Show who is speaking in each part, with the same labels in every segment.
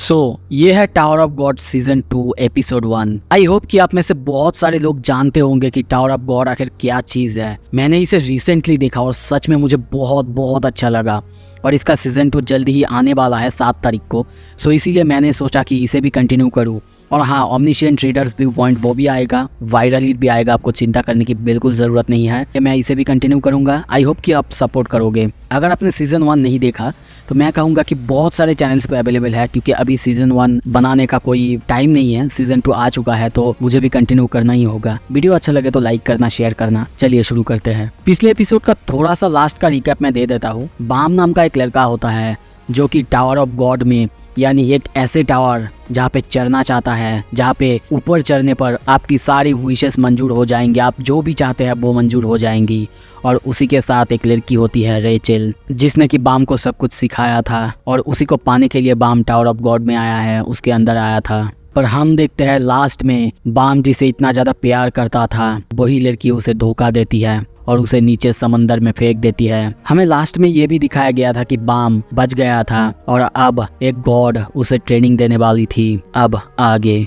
Speaker 1: ये है tower of God season 2 episode 1। I hope कि आप में से बहुत सारे लोग जानते होंगे कि टावर ऑफ गॉड आखिर क्या चीज़ है। मैंने इसे रिसेंटली देखा और सच में मुझे बहुत अच्छा लगा और इसका सीजन 2 जल्दी ही आने वाला है 7 तारीख को। इसीलिए मैंने सोचा कि इसे भी कंटिन्यू करूँ। और हाँ, ओमनिशिएंट रीडर्स व्यू पॉइंट वो भी आएगा, वायरल हिट भी आएगा, आपको चिंता करने की बिल्कुल ज़रूरत नहीं है। मैं इसे भी कंटिन्यू करूँगा। आई होप कि आप सपोर्ट करोगे। अगर आपने सीज़न 1 नहीं देखा तो मैं कहूँगा कि बहुत सारे चैनल्स पे अवेलेबल है, क्योंकि अभी सीज़न 1 बनाने का कोई टाइम नहीं है। सीज़न 2 आ चुका है तो मुझे भी कंटिन्यू करना ही होगा। वीडियो अच्छा लगे तो लाइक करना, शेयर करना। चलिए शुरू करते हैं। पिछले एपिसोड का थोड़ा सा लास्ट का रिकैप मैं दे देता हूँ। बाम नाम का एक लड़का होता है जो कि टावर ऑफ गॉड में, यानी एक ऐसे टावर जहाँ पे चढ़ना चाहता है, जहाँ पे ऊपर चढ़ने पर आपकी सारी विशेस मंजूर हो जाएंगी, आप जो भी चाहते हैं वो मंजूर हो जाएंगी। और उसी के साथ एक लड़की होती है रेचल, जिसने कि बाम को सब कुछ सिखाया था और उसी को पाने के लिए बाम टावर ऑफ गॉड में आया है, उसके अंदर आया था। पर हम देखते हैं लास्ट में बाम जिसे इतना ज़्यादा प्यार करता था वही लड़की उसे धोखा देती है और उसे नीचे समंदर में फेंक देती है। हमें लास्ट में ये भी दिखाया गया था कि बाम बच गया था और अब एक गॉड उसे ट्रेनिंग देने वाली थी। अब आगे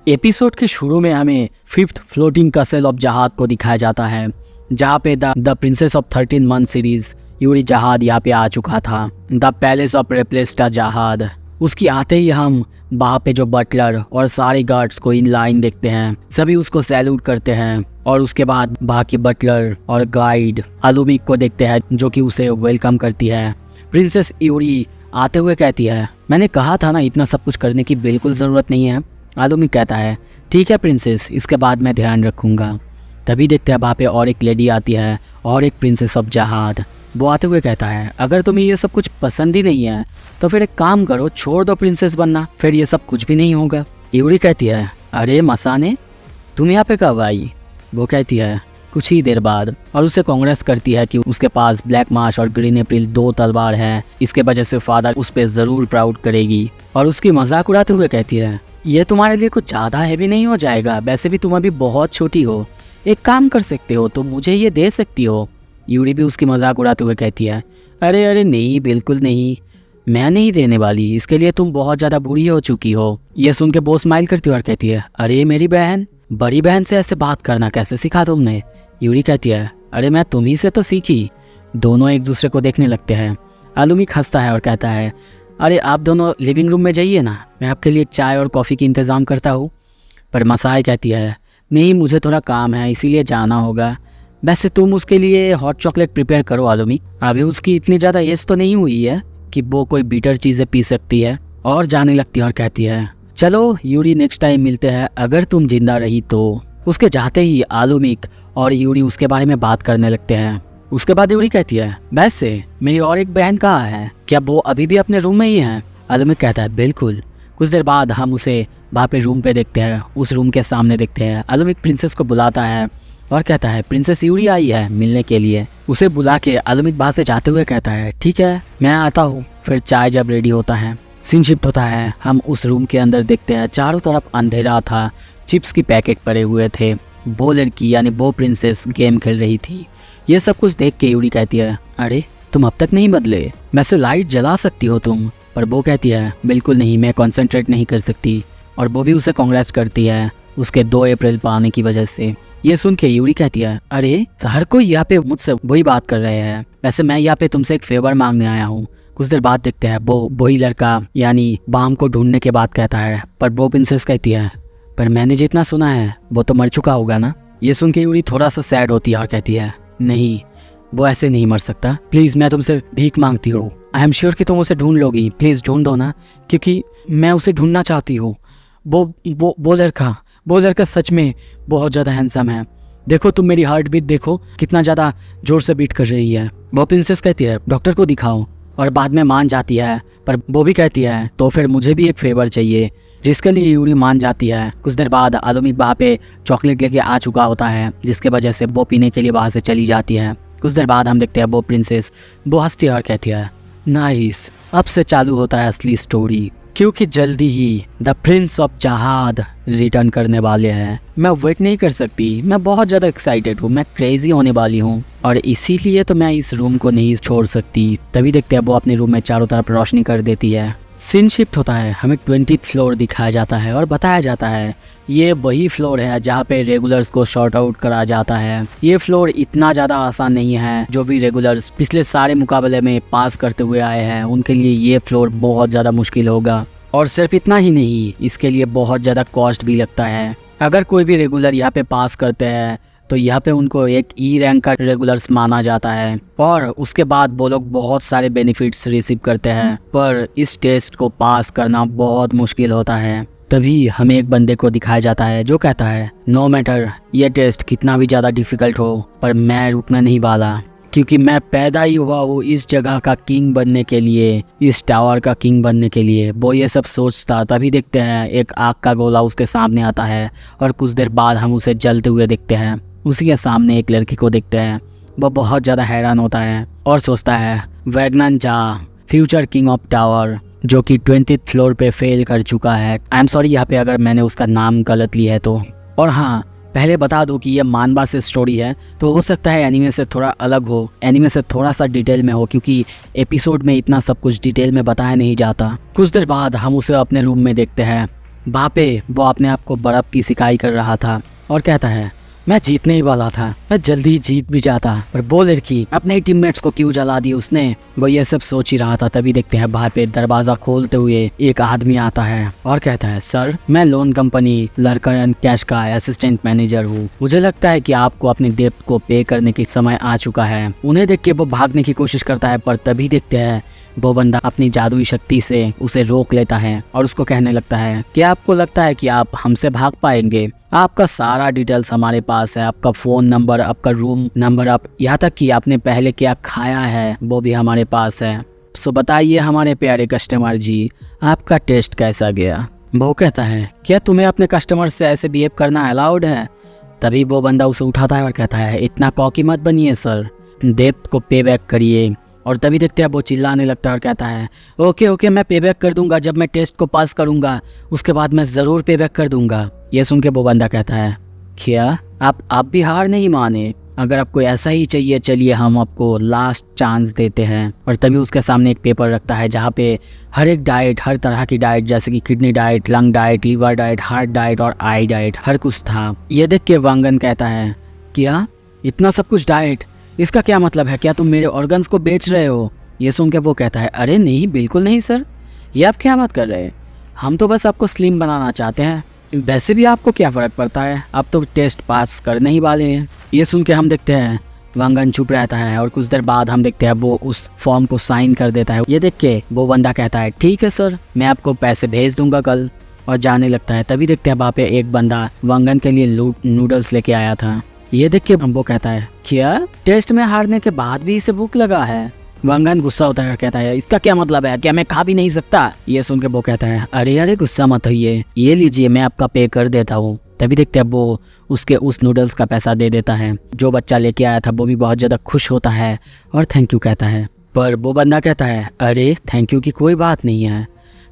Speaker 1: एपिसोड के शुरू में हमें 5th फ्लोटिंग कैसल ऑफ जहाद को दिखाया जाता है, जहाँ पे the princess of 13 month series यूरी जहाद यहाँ पे आ चुका था। द पैलेस ऑफ रेप्लेस्टा जहाद। उसकी आते ही हम वहाँ पे जो बटलर और सारे गार्ड्स को इन लाइन देखते हैं, सभी उसको सैल्यूट करते हैं। और उसके बाद वहाँ के बटलर और गाइड आलुमिक को देखते हैं जो कि उसे वेलकम करती है। प्रिंसेस यूरी आते हुए कहती है, मैंने कहा था ना इतना सब कुछ करने की बिल्कुल ज़रूरत नहीं है। आलुमिक कहता है, ठीक है प्रिंसेस, इसके बाद मैं ध्यान रखूँगा। तभी देखते हैं वहाँ पे और एक लेडी आती है और एक प्रिंसेस ऑफ जहाद। वो आते हुए कहता है, अगर तुम्हें ये सब कुछ पसंद ही नहीं है तो फिर एक काम करो, छोड़ दो प्रिंसेस बनना, फिर ये सब कुछ भी नहीं होगा। यूरी कहती है, अरे मसाने, तुम यहाँ पे कब आई? वो कहती है, कुछ ही देर बाद। और उसे कांग्रेस करती है कि उसके पास ब्लैक मार्च और ग्रीन अप्रैल 2 तलवार है, इसके वजह से फादर उस पर ज़रूर प्राउड करेगी। और उसकी मजाक उड़ाते हुए कहती है, ये तुम्हारे लिए कुछ ज़्यादा हैवी नहीं हो जाएगा? वैसे भी तुम अभी बहुत छोटी हो, एक काम कर सकते हो तो मुझे ये दे सकती हो। यूरी भी उसकी मजाक उड़ाते हुए कहती है, अरे नहीं, बिल्कुल नहीं, मैं नहीं देने वाली, इसके लिए तुम बहुत ज़्यादा बुरी हो चुकी हो। ये सुन के वो स्माइल करती है और कहती है, अरे मेरी बहन, बड़ी बहन से ऐसे बात करना कैसे सीखा तुमने? यूरी कहती है, अरे मैं तुम्ही से तो सीखी। दोनों एक दूसरे को देखने लगते हैं। आलुमिक हंसता है और कहता है, अरे आप दोनों लिविंग रूम में जाइए ना, मैं आपके लिए चाय और कॉफ़ी की इंतज़ाम करता हूँ। पर मसाई कहती है, नहीं, मुझे थोड़ा काम है इसीलिए जाना होगा। वैसे तुम उसके लिए हॉट चॉकलेट प्रिपेयर करो आलुमिक, अभी उसकी इतनी ज़्यादा एज तो नहीं हुई है कि वो कोई बीटर चीज़ें पी सकती है। और जाने लगती है और कहती है, चलो यूरी, नेक्स्ट टाइम मिलते हैं, अगर तुम जिंदा रही तो। उसके जाते ही आलुमिक और यूरी उसके बारे में बात करने लगते हैं। उसके बाद यूरी कहती है, वैसे मेरी और एक बहन कहाँ है? क्या वो अभी भी अपने रूम में ही है? आलुमिक कहता है, बिल्कुल। कुछ देर बाद हम उसे वहाँ पे रूम पे देखते हैं, उस रूम के सामने देखते हैं। आलुमिक प्रिंसेस को बुलाता है और कहता है, प्रिंसेस यूरी आई है मिलने के लिए। उसे बुला के आलुमिक वहाँ से जाते हुए कहता है, ठीक है मैं आता हूँ। फिर चाय जब रेडी होता है, सीन शिफ्ट होता है, हम उस रूम के अंदर देखते हैं। चारों तरफ अंधेरा था, चिप्स की पैकेट पड़े हुए थे। वो लड़की यानी वो प्रिंसेस गेम खेल रही थी। ये सब कुछ देख के यूरी कहती है, अरे तुम अब तक नहीं बदले, वैसे लाइट जला सकती हो तुम। पर वो कहती है, बिल्कुल नहीं, मैं कॉन्सेंट्रेट नहीं कर सकती। और वो भी उसे कांग्रेस करती है उसके 2 अप्रैल पाने की वजह से। ये सुन के यूरी कहती है, अरे हर कोई यहाँ पे मुझसे वही बात कर रहे हैं, वैसे मैं यहाँ पे तुमसे एक फेवर मांगने आया हूँ। कुछ देर बाद देखते हैं वो वही लड़का यानी बाम को ढूंढने के बाद कहता है, पर वो प्रिंसेस कहती है, पर मैंने जितना सुना है वो तो मर चुका होगा ना। ये सुन के यूरी थोड़ा सा सैड होती है और कहती है, नहीं, वो ऐसे नहीं मर सकता, प्लीज़ मैं तुमसे भीख मांगती हूँ। आई एम श्योर कि तुम उसे ढूंढ लोगी, प्लीज़ ढूंढ दो ना, क्योंकि मैं उसे ढूंढना चाहती हूँ। वो लड़का सच में बहुत ज़्यादा हैंडसम है। देखो तुम मेरी हार्ट बीट देखो, कितना ज़्यादा जोर से बीट कर रही है। वो प्रिंसेस कहती है, डॉक्टर को दिखाओ। और बाद में मान जाती है, पर वो भी कहती है, तो फिर मुझे भी एक फेवर चाहिए, जिसके लिए यूरी मान जाती है। कुछ देर बाद आलुमिक वहाँ पे चॉकलेट लेके आ चुका होता है, जिसके वजह से वो पीने के लिए वहाँ से चली जाती है। कुछ देर बाद हम देखते हैं वो प्रिंसेस वो हंसती है और कहती है, नाइस, अब से चालू होता है असली स्टोरी, क्योंकि जल्दी ही द प्रिंस ऑफ जहाद रिटर्न करने वाले हैं। मैं वेट नहीं कर सकती, मैं बहुत ज़्यादा एक्साइटेड हूँ, मैं क्रेजी होने वाली हूँ और इसीलिए तो मैं इस रूम को नहीं छोड़ सकती। तभी देखते हैं वो अपने रूम में चारों तरफ रोशनी कर देती है सीन शिफ्ट होता है, हमें 20th फ्लोर दिखाया जाता है और बताया जाता है ये वही फ्लोर है जहाँ पे रेगुलर्स को शॉर्ट आउट करा जाता है। ये फ्लोर इतना ज़्यादा आसान नहीं है, जो भी रेगुलर्स पिछले सारे मुकाबले में पास करते हुए आए हैं उनके लिए ये फ्लोर बहुत ज़्यादा मुश्किल होगा। और सिर्फ इतना ही नहीं, इसके लिए बहुत ज़्यादा कॉस्ट भी लगता है। अगर कोई भी रेगुलर यहाँ पे पास करते हैं तो यहाँ पे उनको एक ई रैंक का रेगुलर्स माना जाता है और उसके बाद वो लोग बहुत सारे बेनिफिट्स रिसीव करते हैं। पर इस टेस्ट को पास करना बहुत मुश्किल होता है। तभी हमें एक बंदे को दिखाया जाता है जो कहता है नो मैटर ये टेस्ट कितना भी ज़्यादा डिफ़िकल्ट हो, पर मैं रुकना नहीं वाला, क्योंकि मैं पैदा ही हुआ हूँ इस जगह का किंग बनने के लिए, इस टावर का किंग बनने के लिए। वो ये सब सोचता, तभी देखते हैं एक आग का गोला उसके सामने आता है और कुछ देर बाद हम उसे जलते हुए देखते हैं। उसी के सामने एक लड़की को देखते हैं। वो बहुत ज़्यादा हैरान होता है और सोचता है वैगनन जा, फ्यूचर किंग ऑफ टावर, जो कि 20th फ्लोर पे फेल कर चुका है। आई एम सॉरी यहाँ पे अगर मैंने उसका नाम गलत लिया है तो। और हाँ, पहले बता दूं कि ये मानवा से स्टोरी है, तो हो सकता है एनीमे से थोड़ा अलग हो, एनीमे से थोड़ा सा डिटेल में हो, क्योंकि एपिसोड में इतना सब कुछ डिटेल में बताया नहीं जाता। कुछ देर बाद हम उसे अपने रूम में देखते हैं। वहाँ पे वो अपने आप को बर्फ़ की सिकाई कर रहा था और कहता है मैं जीतने ही वाला था, मैं जल्दी जीत भी जाता, पर वो लड़की अपने टीममेट्स को क्यों जला दी उसने। वो ये सब सोच ही रहा था, तभी देखते हैं वहाँ पे दरवाजा खोलते हुए एक आदमी आता है और कहता है सर, मैं लोन कंपनी लर्कर एंड कैश का असिस्टेंट मैनेजर हूँ। मुझे लगता है कि आपको अपने डेब्ट को पे करने के समय आ चुका है। उन्हें देख के वो भागने की कोशिश करता है, पर तभी देखते हैं वो बंदा अपनी जादुई शक्ति से उसे रोक लेता है और उसको कहने लगता है कि आपको लगता है कि आप हमसे भाग पाएंगे? आपका सारा डिटेल्स हमारे पास है, आपका फ़ोन नंबर, आपका रूम नंबर, आप यहाँ तक कि आपने पहले क्या खाया है वो भी हमारे पास है। सो बताइए हमारे प्यारे कस्टमर जी, आपका टेस्ट कैसा गया? वो कहता है क्या तुम्हें अपने कस्टमर से ऐसे बिहेव करना अलाउड है? तभी वो बंदा उसे उठाता है और कहता है इतना कॉकी मत बनिए सर, डेब्ट को पे बैक करिए। और तभी देखते हैं वो चिल्लाने लगता है और कहता है ओके मैं पे बैक कर दूंगा, जब मैं टेस्ट को पास करूंगा उसके बाद मैं ज़रूर पे बैक कर दूंगा। ये सुन के वो बंदा कहता है क्या आप भी हार नहीं माने? अगर आपको ऐसा ही चाहिए चलिए हम आपको लास्ट चांस देते हैं। और तभी उसके सामने एक पेपर रखता है जहाँ पे हर एक डाइट, हर तरह की डाइट, जैसे कि kidney diet, lung diet, liver diet, heart diet और आई डाइट, हर कुछ था। ये देख के वांगन कहता है क्या इतना सब कुछ डाइट, इसका क्या मतलब है? क्या तुम मेरे ऑर्गन्स को बेच रहे हो? ये सुन के वो कहता है अरे नहीं, बिल्कुल नहीं सर, ये आप क्या बात कर रहे हैं, हम तो बस आपको स्लिम बनाना चाहते हैं, वैसे भी आपको क्या फ़र्क पड़ता है, आप तो टेस्ट पास करने ही वाले हैं। ये सुन के हम देखते हैं वांगन चुप रहता है और कुछ देर बाद हम देखते हैं वो उस फॉर्म को साइन कर देता है। ये देख के वो बंदा कहता है ठीक है सर, मैं आपको पैसे भेज दूंगा कल, और जाने लगता है। तभी देखते हैं वहाँ पे एक बंदा वांगन के लिए नूडल्स लेके आया था। ये देख के वो कहता है क्या टेस्ट में हारने के बाद भी इसे भूख लगा है? वांगन गुस्सा होता है और कहता है इसका क्या मतलब है, क्या मैं खा भी नहीं सकता? ये सुन के वो कहता है अरे गुस्सा मत होइए, ये लीजिए मैं आपका पे कर देता हूँ। तभी देखते हैं वो उसके उस नूडल्स का पैसा दे देता है। जो बच्चा लेके आया था वो भी बहुत ज़्यादा खुश होता है और थैंक यू कहता है। पर वो बंदा कहता है अरे थैंक यू की कोई बात नहीं है,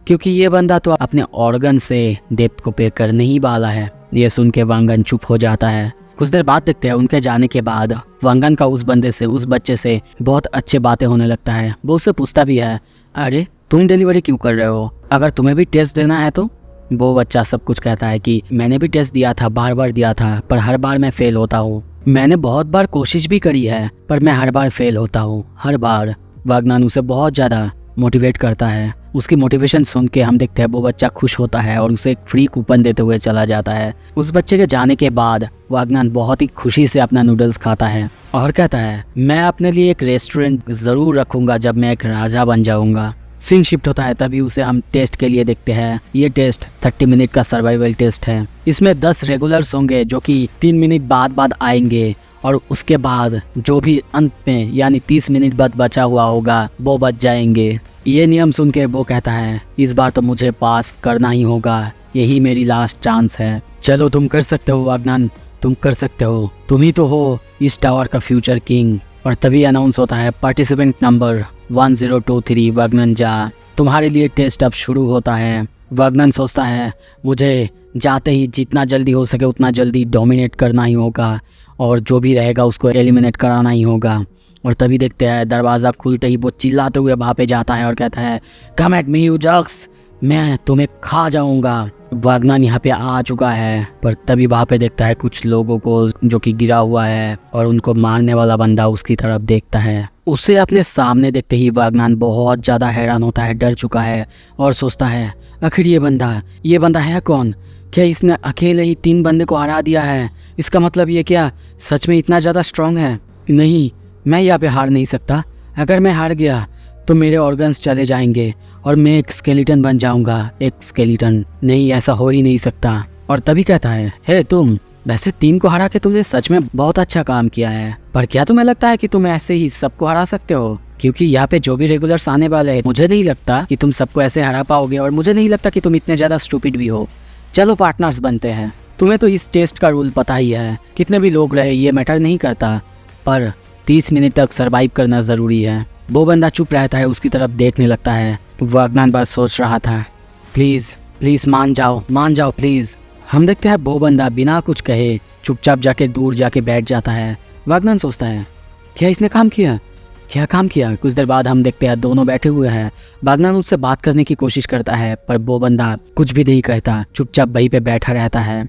Speaker 1: क्योंकि ये बंदा तो अपने ऑर्गन से डेब्ट को पे करने ही वाला है। ये सुन के वांगन चुप हो जाता है। कुछ देर बाद देखते हैं उनके जाने के बाद वांगन का उस बंदे से, उस बच्चे से बहुत अच्छे बातें होने लगता है। वो उससे पूछता भी है अरे तुम डिलीवरी क्यों कर रहे हो, अगर तुम्हें भी टेस्ट देना है तो? वो बच्चा सब कुछ कहता है कि मैंने भी टेस्ट दिया था, बार बार दिया था, पर हर बार मैं फेल होता हूँ। मैंने बहुत बार कोशिश भी करी है पर मैं हर बार फेल होता हूँ, हर बार। वांगन उसे बहुत ज़्यादा मोटिवेट करता है। उसकी मोटिवेशन सुन के हम देखते हैं वो बच्चा खुश होता है और उसे एक फ्री कूपन देते हुए चला जाता है। उस बच्चे के जाने के बाद वांगन बहुत ही खुशी से अपना नूडल्स खाता है और कहता है मैं अपने लिए एक रेस्टोरेंट ज़रूर रखूँगा जब मैं एक राजा बन जाऊँगा। सीन शिफ्ट होता है, तभी उसे हम टेस्ट के लिए देखते हैं। ये टेस्ट 30 मिनट का सर्वाइवल टेस्ट है। इसमें 10 रेगुलर्स होंगे जो कि 3 मिनट बाद आएंगे, और उसके बाद जो भी अंत में यानी 30 मिनट बाद बचा हुआ होगा वो बच जाएंगे। ये नियम सुन के वो कहता है इस बार तो मुझे पास करना ही होगा, यही मेरी लास्ट चांस है। चलो तुम कर सकते हो वांगन, तुम कर सकते हो, तुम ही तो हो इस टावर का फ्यूचर किंग। और तभी अनाउंस होता है पार्टिसिपेंट नंबर 1023 वांगन जा, तुम्हारे लिए टेस्ट अब शुरू होता है। वांगन सोचता है मुझे जाते ही जितना जल्दी हो सके उतना जल्दी डोमिनेट करना ही होगा और जो भी रहेगा उसको एलिमिनेट कराना ही होगा। और तभी देखते हैं दरवाज़ा खुलते ही वो चिल्लाते हुए वहाँ पे जाता है और कहता है, कम एट मी यू जक्स, मैं तुम्हें खा जाऊंगा। वागनान यहाँ पे आ चुका है, पर तभी वहाँ पे देखता है कुछ लोगों को जो कि गिरा हुआ है और उनको मारने वाला बंदा उसकी तरफ देखता है। उसे अपने सामने देखते ही वागनान बहुत ज़्यादा हैरान होता है, डर चुका है और सोचता है आखिर ये बंदा है कौन? क्या इसने अकेले ही 3 बंदे को हरा दिया है? इसका मतलब ये क्या सच में इतना ज़्यादा स्ट्रांग है? नहीं, मैं यहाँ पे हार नहीं सकता। अगर मैं हार गया तो मेरे ऑर्गन्स चले जाएंगे और मैं एक स्केलेटन बन जाऊंगा। एक स्केलेटन नहीं, ऐसा हो ही नहीं सकता। और तभी कहता है, हे तुम, वैसे 3 को हरा के तुमने सच में बहुत अच्छा काम किया है, पर क्या तुम्हें लगता है कि तुम ऐसे ही सबको हरा सकते हो? क्योंकि यहाँ पे जो भी रेगुलर्स आने वाले हैं, मुझे नहीं लगता कि तुम सबको ऐसे हरा पाओगे और मुझे नहीं लगता कि तुम इतने ज़्यादा स्टूपिड भी हो। चलो पार्टनर्स बनते हैं। तुम्हें तो इस टेस्ट का रूल पता ही है, कितने भी लोग रहे ये मैटर नहीं करता, पर 30 मिनट तक सर्वाइव करना ज़रूरी है। वो बंदा चुप रहता है, उसकी तरफ देखने लगता है। वागनान बस सोच रहा था, प्लीज़ मान जाओ प्लीज़। हम देखते हैं वो बंदा बिना कुछ कहे चुपचाप जाके दूर जाके बैठ जाता है। वागनान सोचता है, क्या इसने काम किया? कुछ देर बाद हम देखते हैं दोनों बैठे हुए हैं। वागनान उससे बात करने की कोशिश करता है, पर वो बंदा कुछ भी नहीं कहता, चुपचाप वहीं पे बैठा रहता है।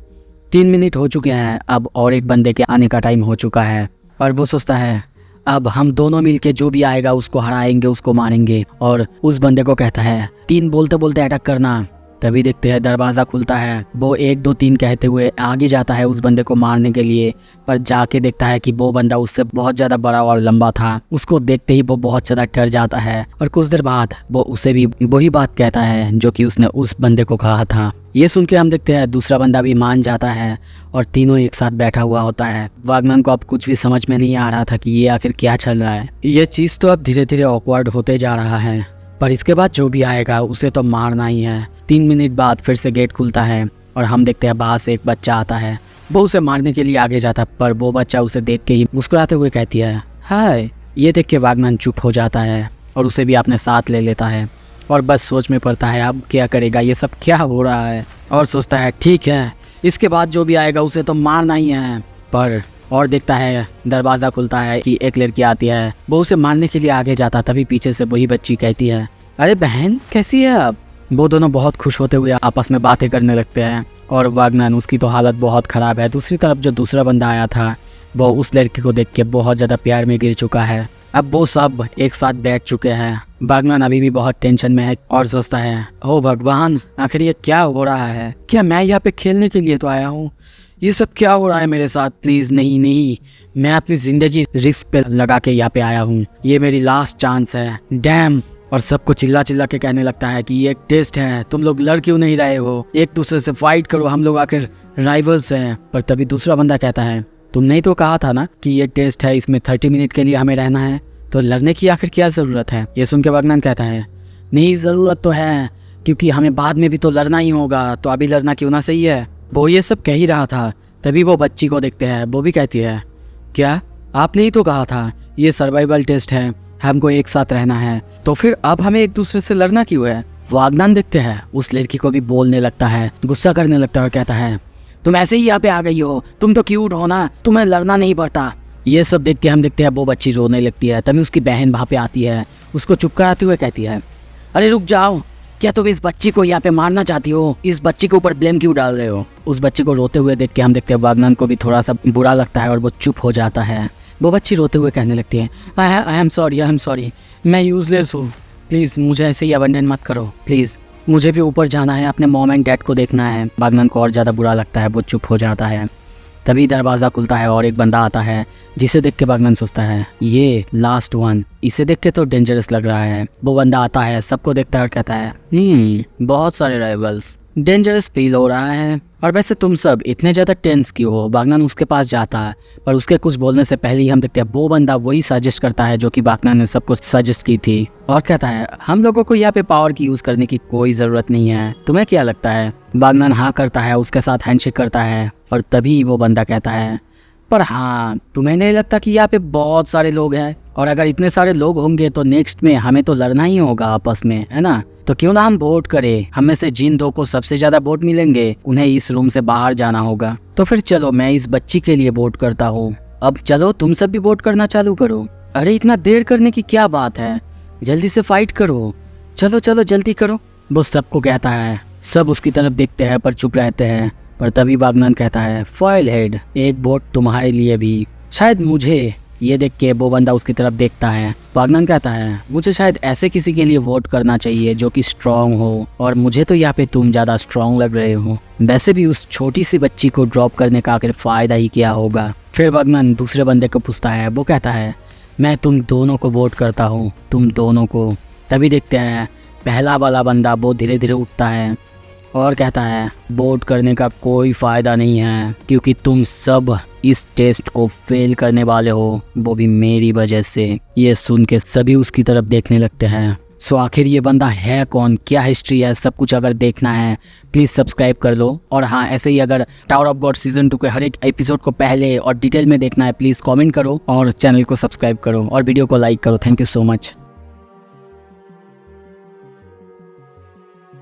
Speaker 1: 3 मिनट हो चुके हैं अब और एक बंदे के आने का टाइम हो चुका है और वो सोचता है अब हम दोनों मिलके जो भी आएगा उसको हराएंगे, उसको मारेंगे। और उस बंदे को कहता है 3 बोलते बोलते अटैक करना। तभी देखते हैं दरवाज़ा खुलता है। वो 1 2 3 कहते हुए आगे जाता है उस बंदे को मारने के लिए, पर जाके देखता है कि वो बंदा उससे बहुत ज़्यादा बड़ा और लंबा था। उसको देखते ही वो बहुत ज़्यादा डर जाता है और कुछ देर बाद वो उसे भी वही बात कहता है जो कि उसने उस बंदे को कहा था। ये सुन के हम देखते हैं दूसरा बंदा भी मान जाता है और तीनों एक साथ बैठा हुआ होता है। वागनान को अब कुछ भी समझ में नहीं आ रहा था कि ये आखिर क्या चल रहा है। ये चीज़ तो अब धीरे धीरे ऑकवर्ड होते जा रहा है, पर इसके बाद जो भी आएगा उसे तो मारना ही है। 3 मिनट बाद फिर से गेट खुलता है और हम देखते हैं बाहर से एक बच्चा आता है। वो उसे मारने के लिए आगे जाता, पर वो बच्चा उसे देख के ही मुस्कुराते हुए कहती है हाय। ये देख के वागनान चुप हो जाता है और उसे भी अपने साथ ले लेता है और बस सोच में पड़ता है अब क्या करेगा, ये सब क्या हो रहा है। और सोचता है ठीक है, इसके बाद जो भी आएगा उसे तो मारना ही है। पर और देखता है दरवाज़ा खुलता है कि एक लड़की आती है। वो उसे मारने के लिए आगे जाता, तभी पीछे से वही बच्ची कहती है अरे बहन कैसी है अब। वो दोनों बहुत खुश होते हुए आपस में बातें करने लगते हैं और वागनान उसकी तो हालत बहुत ख़राब है। दूसरी तरफ जो दूसरा बंदा आया था वो उस लड़की को देख के बहुत ज़्यादा प्यार में गिर चुका है। अब वो सब एक साथ बैठ चुके हैं। वागनान अभी भी बहुत टेंशन में है और सोचता है ओ भगवान, आखिर ये क्या हो रहा है? क्या मैं यहाँ पे खेलने के लिए तो आया हूँ? ये सब क्या हो रहा है मेरे साथ? प्लीज़ नहीं, मैं अपनी ज़िंदगी रिस्क पे लगा के यहाँ पे आया हूँ। ये मेरी लास्ट चांस है। डैम। और सबको चिल्ला के कहने लगता है कि ये एक टेस्ट है, तुम लोग लड़ क्यों नहीं रहे हो? एक दूसरे से फाइट करो, हम लोग आखिर राइवल्स हैं। पर तभी दूसरा बंदा कहता है तुमने ही तो कहा था ना कि ये टेस्ट है, इसमें 30 मिनट के लिए हमें रहना है, तो लड़ने की आखिर क्या ज़रूरत है? ये सुन के वागनान कहता है नहीं ज़रूरत तो है, क्योंकि हमें बाद में भी तो लड़ना ही होगा, तो अभी लड़ना क्यों ना सही है। वो ये सब कह ही रहा था, तभी वो बच्ची को देखते हैं। वो भी कहती है क्या आपने ही तो कहा था ये सर्वाइवल टेस्ट है, हमको एक साथ रहना है, तो फिर अब हमें एक दूसरे से लड़ना क्यों है? वागनान देखते हैं उस लड़की को भी बोलने लगता है, गुस्सा करने लगता है और कहता है तुम ऐसे ही यहाँ पे आ गई हो, तुम तो क्यूट हो ना, तुम्हें लड़ना नहीं पड़ता। ये सब देख के हम देखते हैं वो बच्ची रोने लगती है। तभी उसकी बहन वहाँ पे आती है, उसको चुप कराते हुए कहती है अरे रुक जाओ, क्या तुम इस बच्ची को यहाँ पे मारना चाहती हो? इस बच्ची के ऊपर ब्लेम क्यों डाल रहे हो? उस बच्ची को रोते हुए देख के हम देखते हैं वागनान को भी थोड़ा सा बुरा लगता है और वो चुप हो जाता है। वो बच्ची रोते हुए कहने लगती है आई एम सॉरी, मैं यूजलेस हूँ, प्लीज़ मुझे ऐसे ही अबंडन मत करो, प्लीज़ मुझे भी ऊपर जाना है, अपने मॉम एंड डैड को देखना है। वागनान को और ज़्यादा बुरा लगता है, वो चुप हो जाता है। तभी दरवाज़ा खुलता है और एक बंदा आता है, जिसे देख के वागनान सोचता है ये लास्ट वन, इसे देख के तो डेंजरस लग रहा है। वो बंदा आता है, सबको देखता है और कहता है बहुत सारे राइवल्स, डेंजरस फील हो रहा है। और वैसे तुम सब इतने ज़्यादा टेंस क्यों हो? वागनान उसके पास जाता है, पर उसके कुछ बोलने से पहले ही हम देखते हैं वो बंदा वही सजेस्ट करता है जो कि वागनान ने सबको सजेस्ट की थी, और कहता है हम लोगों को यहाँ पे पावर की यूज़ करने की कोई ज़रूरत नहीं है, तुम्हें क्या लगता है? वागनान हाँ करता है, उसके साथ हैंडशेक करता है और तभी वो बंदा कहता है पर हाँ, तुम्हें नहीं लगता कि यहाँ पे बहुत सारे लोग हैं, और अगर इतने सारे लोग होंगे तो नेक्स्ट में हमें तो लड़ना ही होगा आपस में, है ना? तो क्यों ना हम वोट करें, हम में से जिन 2 को सबसे ज्यादा वोट मिलेंगे उन्हें इस रूम से बाहर जाना होगा। तो फिर चलो मैं इस बच्ची के लिए वोट करता हूँ। अब चलो तुम सब भी वोट करना चालू करो। अरे इतना देर करने की क्या बात है, जल्दी से फाइट करो, चलो चलो जल्दी करो। वो सबको कहता है, सब उसकी तरफ देखते हैं पर चुप रहते हैं। पर तभी वागनर कहता है, फॉयल हेड, एक वोट तुम्हारे लिए भी, शायद मुझे। ये देख के वो बंदा उसकी तरफ देखता है। वागनर कहता है, मुझे शायद ऐसे किसी के लिए वोट करना चाहिए जो कि स्ट्रांग हो, और मुझे तो यहाँ पे तुम ज़्यादा स्ट्रांग लग रहे हो। वैसे भी उस छोटी सी बच्ची को ड्रॉप करने का आखिर फ़ायदा ही क्या होगा। फिर वागनर दूसरे बंदे को पूछता है, वो कहता है, मैं तुम दोनों को वोट करता हूँ, तुम दोनों को। तभी देखते हैं पहला वाला बंदा वो धीरे धीरे उठता है और कहता है, वोट करने का कोई फ़ायदा नहीं है, क्योंकि तुम सब इस टेस्ट को फेल करने वाले हो, वो भी मेरी वजह से। ये सुन के सभी उसकी तरफ देखने लगते हैं। सो आखिर ये बंदा है कौन, क्या हिस्ट्री है, सब कुछ अगर देखना है प्लीज़ सब्सक्राइब कर लो। और हाँ, ऐसे ही अगर टावर ऑफ गॉड सीजन 2 के हर एक एपिसोड को पहले और डिटेल में देखना है प्लीज़ कमेंट करो और चैनल को सब्सक्राइब करो और वीडियो को लाइक करो। Thank you so much.